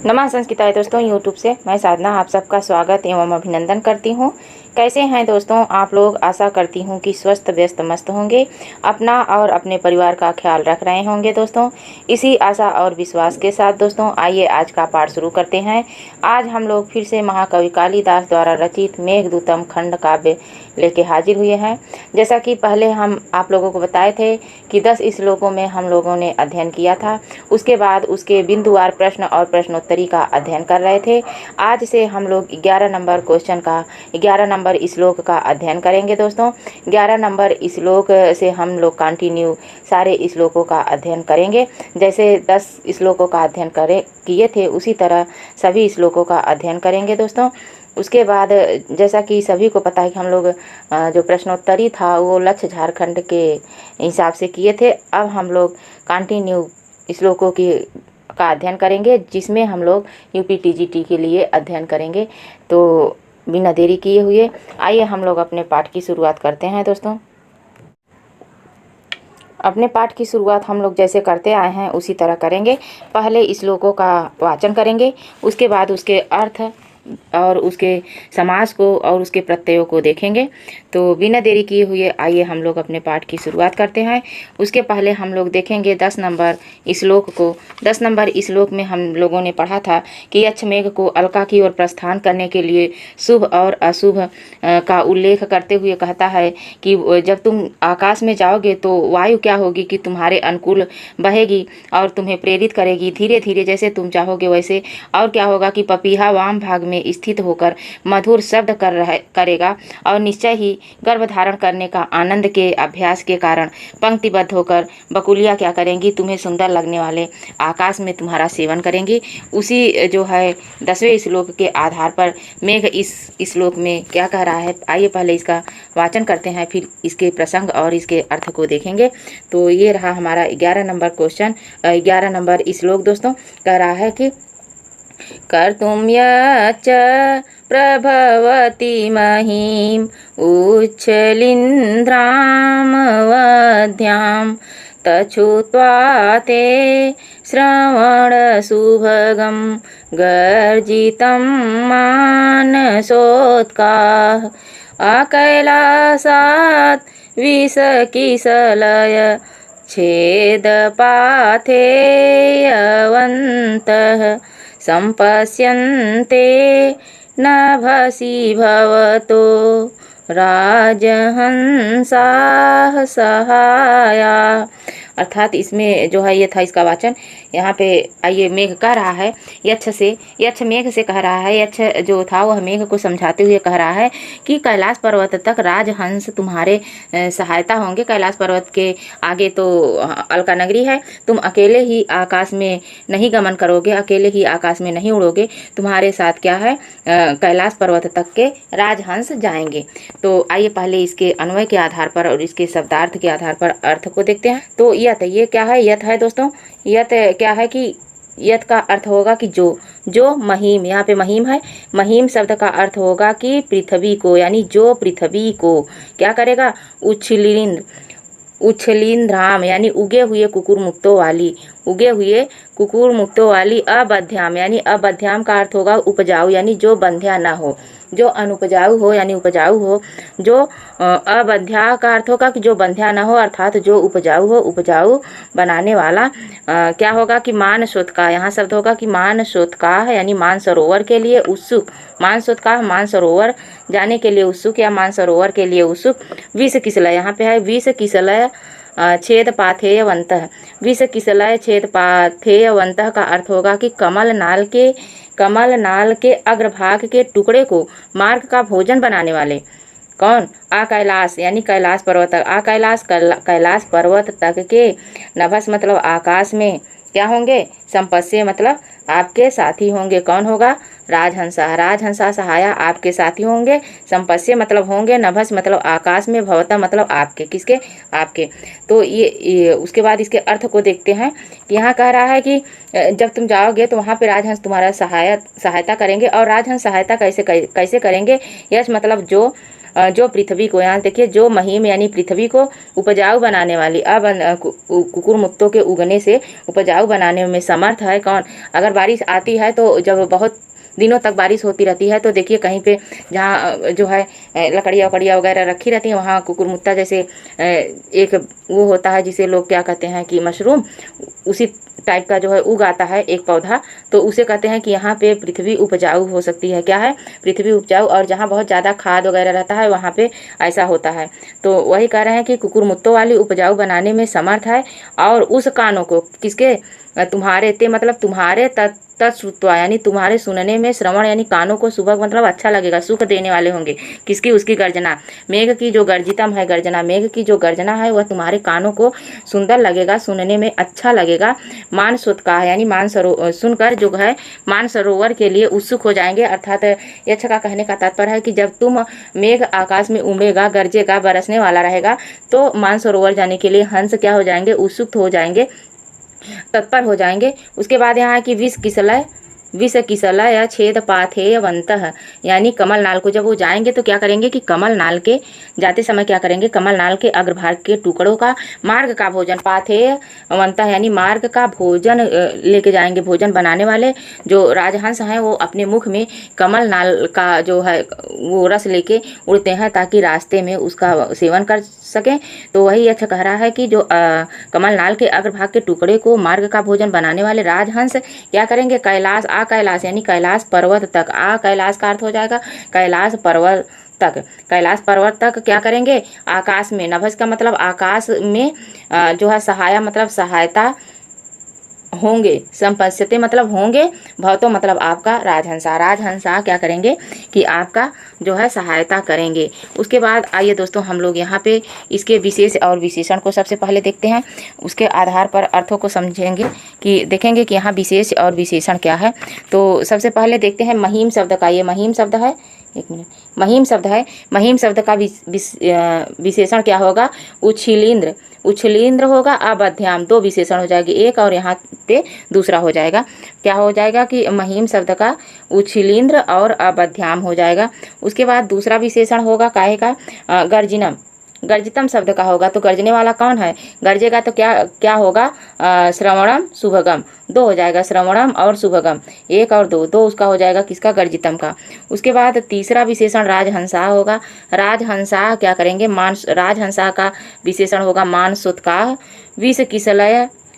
नमः संस्कृताय दोस्तों, यूट्यूब से मैं साधना आप सबका स्वागत एवं अभिनंदन करती हूँ। कैसे हैं दोस्तों आप लोग। आशा करती हूँ कि स्वस्थ व्यस्त मस्त होंगे, अपना और अपने परिवार का ख्याल रख रहे होंगे। दोस्तों इसी आशा और विश्वास के साथ दोस्तों आइए आज का पाठ शुरू करते हैं। आज हम लोग फिर से महाकवि कालिदास द्वारा रचित मेघदूतम खंड काव्य लेके हाजिर हुए हैं। जैसा कि पहले हम आप लोगों को बताए थे कि 10 श्लोकों में हम लोगों ने अध्ययन किया था। उसके बाद उसके बिंदुवार प्रश्न और प्रश्नोत्तरी का अध्ययन कर रहे थे। आज से हम लोग 11 नंबर क्वेश्चन का 11 नंबर श्लोक का अध्ययन करेंगे। दोस्तों 11 नंबर श्लोक से हम लोग कंटिन्यू सारे श्लोकों का अध्ययन करेंगे। जैसे 10 श्लोकों का अध्ययन किए थे उसी तरह सभी श्लोकों का अध्ययन करेंगे। दोस्तों उसके बाद जैसा कि सभी को पता है कि हम लोग जो प्रश्नोत्तरी था वो लक्ष्य झारखंड के हिसाब से किए थे। अब हम लोग कंटिन्यू श्लोकों का अध्ययन करेंगे, जिसमें हम लोग यूपीटीजीटी के लिए अध्ययन करेंगे। तो बिना देरी किए हुए आइए हम लोग अपने पाठ की शुरुआत करते हैं। दोस्तों अपने पाठ की शुरुआत हम लोग जैसे करते आए हैं उसी तरह करेंगे। पहले श्लोकों का वाचन करेंगे, उसके बाद उसके अर्थ और उसके समास को और उसके प्रत्ययों को देखेंगे। तो बिना देरी किए हुए आइए हम लोग अपने पाठ की शुरुआत करते हैं। उसके पहले हम लोग देखेंगे 10 नंबर श्लोक को। 10 नंबर श्लोक में हम लोगों ने पढ़ा था कि यक्ष मेघ को अलका की ओर प्रस्थान करने के लिए शुभ और अशुभ का उल्लेख करते हुए कहता है कि जब तुम आकाश में जाओगे तो वायु क्या होगी कि तुम्हारे अनुकूल बहेगी और तुम्हें प्रेरित करेगी धीरे धीरे जैसे तुम चाहोगे वैसे। और क्या होगा कि पपीहा वाम भाग में स्थित होकर मधुर शब्द करेगा और निश्चय ही गर्भ धारण करने का आनंद के अभ्यास के कारण पंक्तिबद्ध होकर बकुलियाँ क्या करेंगी, तुम्हें सुंदर लगने वाले आकाश में तुम्हारा सेवन करेंगी। उसी जो है 10वें श्लोक के आधार पर मेघ इस श्लोक में क्या कह रहा है, आइए पहले इसका वाचन करते हैं, फिर इसके प्रसंग और इसके अर्थ को देखेंगे। तो ये रहा हमारा 11 नंबर क्वेश्चन, 11 नंबर श्लोक। दोस्तों कह रहा है कि कर्तुं यच्च प्रभवति महीं उच्छलिन्द्रामवध्यां तच्छ्रुत्वा ते श्रवणसुभगं गर्जितं मानसोत्काः अकैलासात् विषकिसलय छेदपाथेयवन्तः सम्पश्यन्ते नभसि भवतो राजहंसाः सहाया। अर्थात इसमें जो है ये था इसका वाचन। यहाँ पे आइए मेघ कह रहा है यक्ष से, यक्ष मेघ से कह रहा है। यक्ष जो था वह मेघ को समझाते हुए कह रहा है कि कैलाश पर्वत तक राजहंस तुम्हारे सहायता होंगे। कैलाश पर्वत के आगे तो अलका नगरी है, तुम अकेले ही आकाश में नहीं गमन करोगे, अकेले ही आकाश में नहीं उड़ोगे, तुम्हारे साथ क्या है कैलाश पर्वत तक के राजहंस जाएंगे। तो आइए पहले इसके अन्वय के आधार पर और इसके शब्दार्थ के आधार पर अर्थ को देखते हैं। तो यत, ये क्या है, यत है दोस्तों। यत क्या है कि यत का अर्थ होगा कि जो महीम, यहाँ पे महीम है, महीम शब्द का अर्थ होगा कि पृथ्वी को, यानी जो पृथ्वी को क्या करेगा, उच्छलिंद्राम यानी उगे हुए कुकुर मुक्तों वाली, उगे हुए कुकुर मुक्तों वाली अबध्याम, यानी अबध्याम का अर्थ होगा उपजाऊ, यानी जो बंध्या ना हो, जो अनुपजाऊ हो यानी उपजाऊ हो। जो अबध्या का अर्थ होगा कि जो बंध्या ना हो, अर्थात जो उपजाऊ हो, उपजाऊ बनाने वाला। क्या होगा कि मानसोत्का, यहाँ शब्द होगा कि मानसोत्का यानी मानसरोवर के लिए उत्सुक, मानसोत्का मानसरोवर जाने के लिए उत्सुक या मानसरोवर के लिए उत्सुक। विष किसलय, यहाँ पे है विष किसलय छेद पाथेयवंतः, विष किसलय छेद पाथेयवंतः का अर्थ होगा कि कमल नाल के अग्रभाग के टुकड़े को मार्ग का भोजन बनाने वाले। कौन? कैलाश यानी कैलाश पर्वत तक, कैलाश पर्वत तक के नभस मतलब आकाश में क्या होंगे, संपस्से मतलब आपके साथी होंगे। कौन होगा? राजहंसा सहाया आपके साथी होंगे। संपस्से मतलब होंगे, नभस मतलब आकाश में, भवता मतलब आपके, किसके? आपके। तो ये उसके बाद इसके अर्थ को देखते हैं। यहाँ कह रहा है कि जब तुम जाओगे तो वहाँ पे राजहंस तुम्हारा सहायता करेंगे। और राजहंस सहायता कैसे करेंगे? यश मतलब जो, जो पृथ्वी को, यहाँ देखिए, जो महिम यानी पृथ्वी को उपजाऊ बनाने वाली, अब कुकुरमुत्तों के उगने से उपजाऊ बनाने में समर्थ है कौन? अगर बारिश आती है तो जब बहुत दिनों तक बारिश होती रहती है तो देखिए कहीं पे जहाँ जो है लकड़ियाँ वकड़ियाँ वगैरह रखी रहती हैं, वहाँ कुकुरमुत्ता जैसे एक वो होता है जिसे लोग क्या कहते हैं कि मशरूम, उसी टाइप का जो है उग आता है एक पौधा, तो उसे कहते हैं कि यहाँ पे पृथ्वी उपजाऊ हो सकती है। क्या है? पृथ्वी उपजाऊ। और जहाँ बहुत ज़्यादा खाद वगैरह रहता है वहाँ पे ऐसा होता है। तो वही कह रहे हैं कि कुकुरमुत्तों वाली उपजाऊ बनाने में समर्थ है, और उस कानों को किसके? तुम्हारे ते मतलब तुम्हारे तत्श्रुत्वा यानी तुम्हारे सुनने में, श्रवण यानी कानों को सुबह मतलब अच्छा लगेगा, सुख देने वाले होंगे। किसकी? उसकी गर्जना, मेघ की जो गर्जितम है गर्जना, मेघ की जो गर्जना है वह तुम्हारे कानों को सुंदर लगेगा, सुनने में अच्छा लगेगा। मानसोत्काह यानी सुनकर जो है मानसरोवर के लिए उत्सुक हो जाएंगे। अर्थात यक्ष का कहने का तात्पर्य है कि जब तुम मेघ आकाश में उमड़ेगा, गरजेगा, बरसने वाला रहेगा, तो मानसरोवर जाने के लिए हंस क्या हो जाएंगे? उत्सुक हो जाएंगे, तत्पर हो जाएंगे। उसके बाद यहाँ की विष किसलय छेद पाथेयवंतः यानी कमल नाल को जब वो जाएंगे तो क्या करेंगे कि कमल नाल के जाते समय क्या करेंगे? कमल नाल के अग्रभाग के टुकड़ों का मार्ग का भोजन, पाथेयवंतः यानी मार्ग का भोजन लेके जाएंगे। भोजन बनाने वाले जो राजहंस हैं वो अपने मुख में कमल नाल का जो है वो रस लेके उड़ते हैं ताकि रास्ते में उसका सेवन कर सकें। तो वही यक्ष कह रहा है कि जो कमल नाल के अग्रभाग के टुकड़े को मार्ग का भोजन बनाने वाले राजहंस क्या करेंगे? कैलाश कैलाश यानी कैलाश पर्वत तक, कैलाश का अर्थ हो जाएगा कैलाश पर्वत तक, कैलाश पर्वत तक क्या करेंगे? आकाश में, नभस का मतलब आकाश में जो है सहाया मतलब सहायता होंगे, संपस्यते मतलब होंगे, भवतो मतलब आपका, राजहंसा क्या करेंगे कि आपका जो है सहायता करेंगे। उसके बाद आइए दोस्तों हम लोग यहाँ पे इसके विशेष और विशेषण को सबसे पहले देखते हैं, उसके आधार पर अर्थों को समझेंगे कि देखेंगे कि यहाँ विशेष और विशेषण क्या है। तो सबसे पहले देखते हैं महिम शब्द का। ये महिम शब्द है, एक मिनट, महिम शब्द है। महिम शब्द का विशेषण क्या होगा? उच्छिलिंद्र, उच्छलिंद्र होगा, अबध्याम, दो विशेषण हो जाएगी, एक और यहाँ पे दूसरा हो जाएगा। क्या हो जाएगा कि महिम शब्द का उच्छलिंद्र और अबध्याम हो जाएगा। उसके बाद दूसरा विशेषण होगा काहे का? गर्जिनम, गर्जितम शब्द का होगा। तो गर्जने वाला कौन है? गर्जेगा तो क्या क्या होगा? श्रवणम शुभगम, दो हो जाएगा, श्रवणम और शुभगम, एक और दो, दो उसका हो जाएगा किसका? गर्जितम का। उसके बाद तीसरा विशेषण राजहंसा होगा। राजहंसा क्या करेंगे? राजहंसा का विशेषण होगा मानसोत्काह,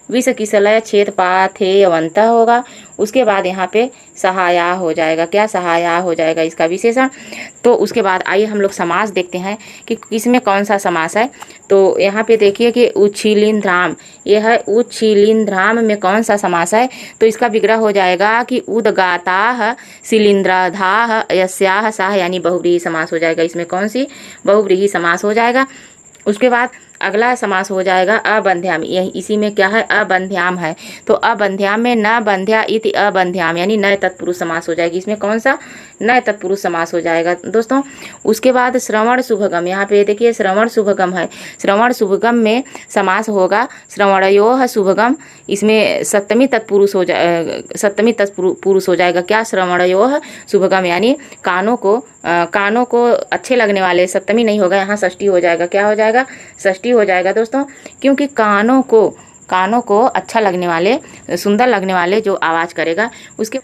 विष किसलय छेद पाथेयवंत होगा। उसके बाद यहाँ पे सहाया हो जाएगा। क्या? सहाया हो जाएगा इसका विशेषण। तो उसके बाद आइए हम लोग समास देखते हैं कि इसमें कौन सा समास है। तो यहाँ पे देखिए कि उच्छिलिंद्राम, यह है उच्छिलिंद्राम में कौन सा समास है? तो इसका विग्रह हो जाएगा कि उदगाताः शिलिंद्राधाः यस्याः साः यानी बहुव्रीहि समास हो जाएगा। इसमें कौन सी? बहुव्रीहि समास हो जाएगा। उसके बाद अगला समास हो जाएगा अबंध्याम, यही इसी में क्या है? अबंध्याम है। तो अबंध्याम में न बंध्या इति अबंध्याम यानी नए तत्पुरुष समास हो जाएगी। इसमें कौन सा? नए तत्पुरुष समास हो जाएगा दोस्तों। उसके बाद श्रवण शुभगम, यहाँ पे देखिए श्रवण शुभगम है। श्रवण शुभगम में समास होगा श्रवणयोः शुभगम, इसमें सप्तमी तत्पुरुष हो जाएगा। क्या? श्रवणयोः शुभगम यानी कानों को अच्छे लगने वाले, सप्तमी नहीं होगा यहाँ, षष्ठी हो जाएगा। क्या हो जाएगा? षष्ठी हो जाएगा दोस्तों, क्योंकि कानों को अच्छा लगने वाले, सुंदर लगने वाले जो आवाज़ करेगा उसके।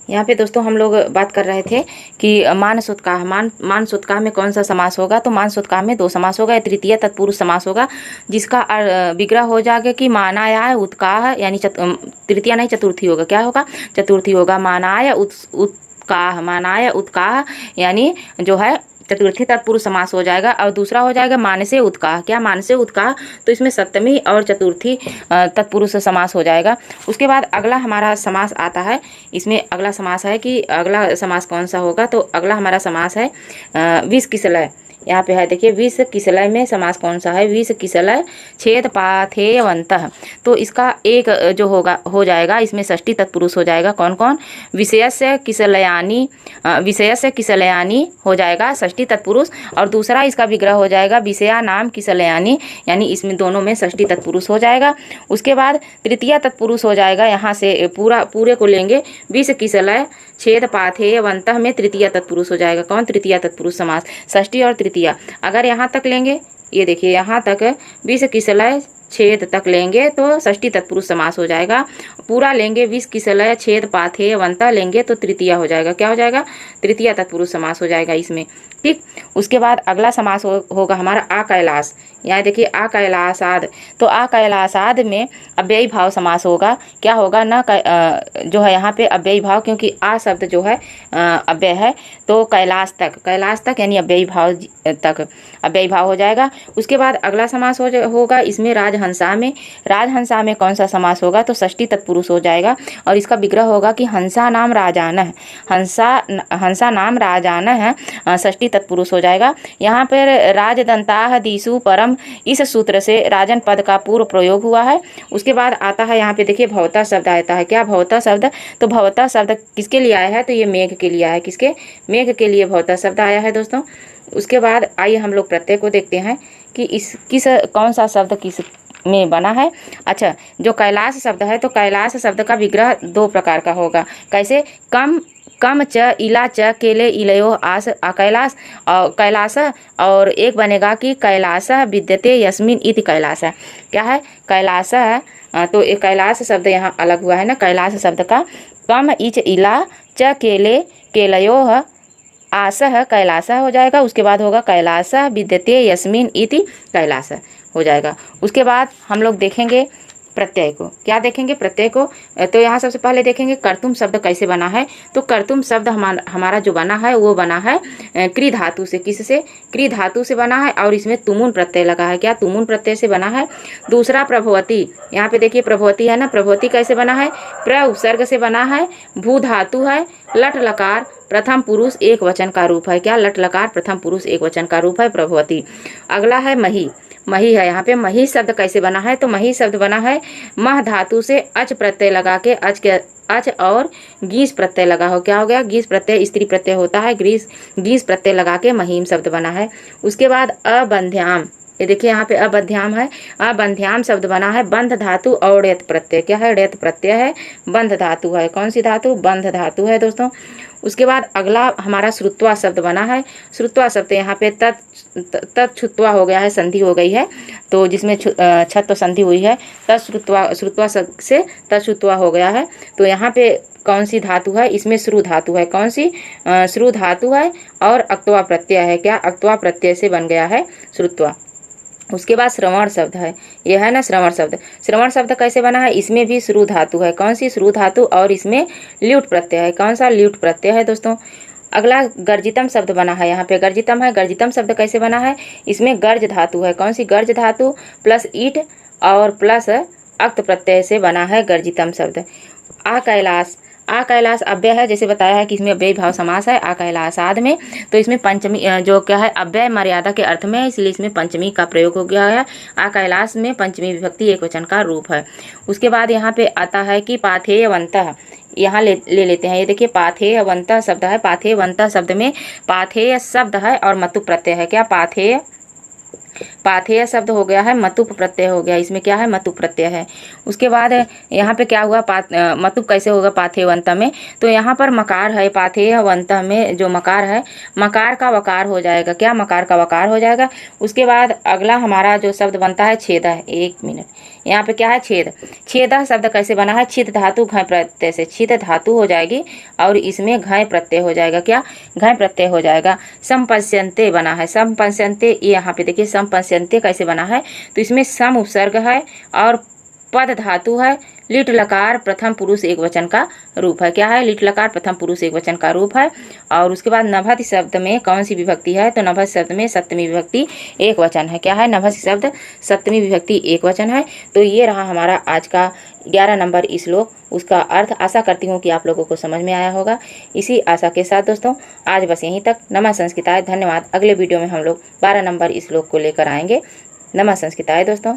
यहाँ पे दोस्तों हम लोग बात कर रहे थे कि मानसोत्काह, मानसोत्काह में कौन सा समास होगा? तो मानसोत्काह में दो समास होगा। तृतीय तत्पुरुष समास होगा जिसका विग्रह हो जाएगा कि मानाय उत्काह यानी तृतीय नहीं चतुर्थी होगा। क्या होगा? चतुर्थी होगा। मानाय उत्काह यानी जो है चतुर्थी तत्पुरुष समास हो जाएगा। और दूसरा हो जाएगा मानसे उत्काह। क्या? मानसे उत्काह, तो इसमें सप्तमी और चतुर्थी तत्पुरुष समास हो जाएगा। उसके बाद अगला हमारा समास आता है। इसमें अगला समास है कि अगला समास कौन सा होगा? तो अगला हमारा समास है विष किसलय। यहाँ पे है देखिए विष किसलय में समास कौन सा है? विष किसलय छेद पाथेयवंतः। तो इसका एक जो होगा हो जाएगा, इसमें षष्ठी तत्पुरुष हो जाएगा। कौन कौन? विषयस्य किसलयानी हो जाएगा षष्ठी तत्पुरुष। और दूसरा इसका विग्रह हो जाएगा विषया नाम किसलयानी, यानी इसमें दोनों में षष्ठी तत्पुरुष हो जाएगा। उसके बाद तृतीय तत्पुरुष हो जाएगा, यहाँ से पूरे को लेंगे विष किसलय छेद पाथेयवन्तः में तृतीया तत्पुरुष हो जाएगा। कौन? तृतीया तत्पुरुष समास, षष्ठी और तृतीया। अगर यहाँ तक लेंगे, ये देखिए यहाँ तक विष किसलय छेद तक लेंगे तो षष्ठी तत्पुरुष समास हो जाएगा। पूरा लेंगे विष किसलय छेद पाथेयवन्तः लेंगे तो तृतीया हो जाएगा। क्या हो जाएगा? तृतीया तत्पुरुष समास हो जाएगा इसमें। ठीक, उसके बाद अगला समास होगा हमारा आकैलास। यहाँ देखिए आकैलासाद, तो आकैलासाद में अव्ययी भाव समास होगा। क्या होगा? न जो है यहाँ पे अव्ययी भाव, क्योंकि आ शब्द जो है अव्यय है, तो कैलाश तक यानी अव्ययी भाव तक अव्ययी भाव हो जाएगा। उसके बाद अगला समास होगा इसमें राजहंसा में कौन सा समास होगा? तो षष्ठी तत्पुरुष हो जाएगा और इसका विग्रह होगा कि हंसा नाम राजानः, हंसा नाम राजानः है, षष्ठी तत्पुरुष हो जाएगा। यहाँ पर राजदंताः दिशु परम, इस सूत्र से राजन पद का पूर्व प्रयोग हुआ है। उसके बाद आता है यहाँ पे देखिए भवता शब्द आता है। क्या? भवता शब्द। तो भवता शब्द किसके लिए आया है? तो ये मेघ के लिए आया है। किसके? मेघ के लिए भवता शब्द आया है दोस्तों। उसके बाद आइए हम लोग प्रत्यय को देखते हैं कि कौन सा शब्द किस में बना है। अच्छा, जो कैलाश शब्द है तो कैलाश शब्द का विग्रह दो प्रकार का होगा। कैसे? कम च इला च केले इलयो आस कैलाश और कैलाश, और एक बनेगा कि कैलाश विद्यते यस्मिन इति कैलाश। क्या है? कैलाश। तो एक कैलाश शब्द यहाँ अलग हुआ है ना, कैलाश शब्द का कम इच इला च केले केलयो आसह कैलाश हो जाएगा। उसके बाद होगा कैलाश विद्यते यस्मिन इति कैलाश हो जाएगा। उसके बाद हम लोग देखेंगे प्रत्यय को। क्या देखेंगे? प्रत्यय को। तो यहाँ सबसे पहले देखेंगे कर्तुम शब्द कैसे बना है। तो कर्तुम शब्द हमारा जो बना है वो बना है क्री धातु से। किससे? क्री धातु से बना है और इसमें तुमुन प्रत्यय लगा है। क्या? तुमुन प्रत्यय से बना है। दूसरा प्रभवती, यहाँ पे देखिए प्रभवती है ना, प्रभवती कैसे बना है? प्र उपसर्ग से बना है, भू धातु है, लट लकार प्रथम पुरुष एक वचन का रूप है। क्या? लट लकार प्रथम पुरुष एक वचन का रूप है प्रभवती। अगला है मही है। यहाँ पे मही शब्द कैसे बना है? तो मही शब्द बना है मह धातु से अच प्रत्यय लगा के, अच और गीस प्रत्यय लगा हो। क्या हो गया? गीस प्रत्यय स्त्री प्रत्यय होता है, गीस प्रत्यय लगा के महीम शब्द बना है। उसके बाद अबंध्याम, ये देखिए यहाँ पे अबंध्याम है। अबंध्याम शब्द बना है बंध धातु और ड़ेत प्रत्यय। क्या है? ड़ेत प्रत्यय है, बंध धातु है। कौन सी धातु? बंध धातु है दोस्तों। उसके बाद अगला हमारा श्रुत्वा शब्द बना है। श्रुत्वा शब्द यहाँ पे तत्छुत्वा हो गया है, संधि हो गई है, तो जिसमें छत्व संधि हुई है, श्रुत्वा शब्द से तत्छुत्वा हो गया है। तो यहाँ पे कौन सी धातु है? इसमें श्रु धातु है। कौन सी? श्रु धातु है और अक्त्वा प्रत्यय है। क्या? अक्त्वा प्रत्यय से बन गया है श्रुत्वा। उसके बाद श्रवण शब्द है, यह है ना श्रवण शब्द। श्रवण शब्द कैसे बना है? इसमें भी श्रु धातु है। कौन सी? श्रु धातु और इसमें ल्यूट प्रत्यय है। कौन सा? ल्यूट प्रत्यय है दोस्तों। अगला गर्जितम शब्द बना है। यहाँ पे गर्जितम है। गर्जितम शब्द कैसे बना है? इसमें गर्ज धातु है। कौन सी? गर्ज धातु प्लस ईट और प्लस अक्त प्रत्यय से बना है गर्जितम शब्द। आकैलास अव्यय है, जैसे बताया है कि इसमें अव्ययी भाव समास है आकैलासाद में। तो इसमें पंचमी जो क्या है अव्यय मर्यादा के अर्थ में है, इसलिए इसमें पंचमी का प्रयोग हो गया है। आकैलास में पंचमी विभक्ति एक वचन का रूप है। उसके बाद यहाँ पे आता है कि पाथेयवन्तः, यहाँ ले लेते हैं। ये देखिए पाथेयवन्तः शब्द है। पाथेयवन्तः शब्द में पाथेय शब्द है और मतु प्रत्यय है। क्या? पाथेय शब्द हो गया है, मतुप प्रत्यय हो गया। इसमें क्या है? मतुप प्रत्यय है। उसके बाद यहाँ पे क्या हुआ? मतुप कैसे होगा पाथेयवन्तः में? तो यहाँ पर मकार है। पाथेयवन्तः में जो मकार है, मकार का वकार हो जाएगा। क्या? मकार का वकार हो जाएगा। उसके बाद अगला हमारा जो शब्द बनता है छेद है। एक मिनट, यहाँ पे क्या है? छेद। छेद शब्द कैसे बना है? छिद धातु घय प्रत्यय से छिद धातु हो जाएगी और इसमें घय प्रत्यय हो जाएगा। क्या? घय प्रत्यय हो जाएगा। संपश्यन्ते बना है। संपश्यन्ते, ये यहाँ पे देखिए संपश्यन्ते कैसे बना है? तो इसमें सम उपसर्ग है और पद धातु है, लिट लकार प्रथम पुरुष एक वचन का रूप है। क्या है? लिट लकार प्रथम पुरुष एक वचन का रूप है। और उसके बाद नभति शब्द में कौन सी विभक्ति है? तो नभति शब्द में सप्तमी विभक्ति एक वचन है। क्या है? नभति शब्द सप्तमी विभक्ति एक वचन है। तो ये रहा हमारा आज का 11 नंबर श्लोक, उसका अर्थ। आशा करती हूँ कि आप लोगों को समझ में आया होगा। इसी आशा के साथ दोस्तों आज बस यहीं तक। नमः संस्कृताय, धन्यवाद। अगले वीडियो में हम लोग 12 नंबर श्लोक को लेकर आएंगे। नमः संस्कृताय दोस्तों।